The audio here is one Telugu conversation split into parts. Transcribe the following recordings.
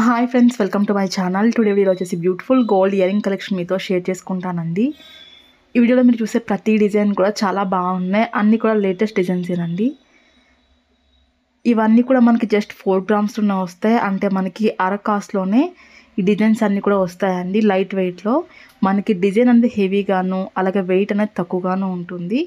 Hi friends, welcome to my channel. Today video వచ్చేసి బ్యూటిఫుల్ గోల్డ్ ఇయరింగ్ కలెక్షన్ మీతో షేర్ చేసుకుంటానండి. ఈ వీడియోలో మీరు చూసే ప్రతి డిజైన్ కూడా చాలా బాగున్నాయి. అన్నీ కూడా లేటెస్ట్ డిజైన్సేనండి. ఇవన్నీ కూడా మనకి జస్ట్ 4 గ్రామ్స్ ఉన్న వస్తాయి. అంటే మనకి కాస్ట్లోనే ఈ డిజైన్స్ అన్నీ కూడా వస్తాయండి. లైట్ వెయిట్లో మనకి డిజైన్ అనేది హెవీగాను, అలాగే వెయిట్ అనేది తక్కువగాను ఉంటుంది.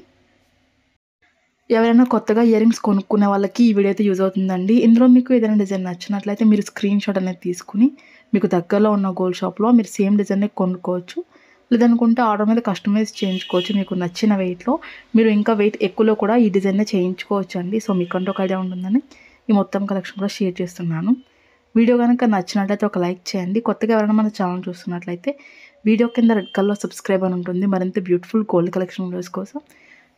ఎవరైనా కొత్తగా ఇయరింగ్స్ కొనుక్కునే వాళ్ళకి ఈ వీడియో అయితే యూజ్ అవుతుందండి. ఇందులో మీకు ఏదైనా డిజైన్ నచ్చినట్లయితే మీరు స్క్రీన్ షాట్ అనేది తీసుకుని మీకు దగ్గరలో ఉన్న గోల్డ్ షాప్లో మీరు సేమ్ డిజైన్నే కొనుక్కోవచ్చు. లేదనుకుంటే ఆర్డర్ మీద కస్టమైజ్ చేయించుకోవచ్చు. మీకు నచ్చిన వెయిట్లో మీరు ఇంకా వెయిట్ ఎక్కువలో కూడా ఈ డిజైన్నే చేయించుకోవచ్చు అండి. సో మీకంటూ ఒక ఐడియా ఉంటుందని ఈ మొత్తం కలెక్షన్ కూడా షేర్ చేస్తున్నాను. వీడియో కనుక నచ్చినట్లయితే ఒక లైక్ చేయండి. కొత్తగా ఎవరైనా మన ఛానల్ చూస్తున్నట్లయితే వీడియో కింద రెడ్ కలర్లో సబ్స్క్రైబ్ అని ఉంటుంది. మరింత బ్యూటిఫుల్ గోల్డ్ కలెక్షన్ వీడియోస్ కోసం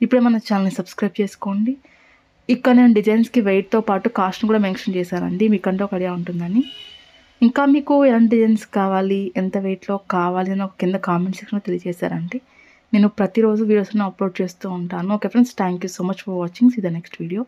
ఇప్పుడే మన ఛానల్ని సబ్స్క్రైబ్ చేసుకోండి. ఇక్కడ నేను డిజైన్స్కి వెయిట్తో పాటు కాస్ట్ని కూడా మెన్షన్ చేశానండి, మీకంటే ఒక ఐడియా ఉంటుందని. ఇంకా మీకు ఎలాంటి డిజైన్స్ కావాలి, ఎంత వెయిట్లో కావాలి అని ఒక కింద కామెంట్ సెక్షన్లో తెలియజేశారండి. నేను ప్రతిరోజు వీడియోస్ని అప్లోడ్ చేస్తూ ఉంటాను. Okay friends, thank you so much for watching. See the next video.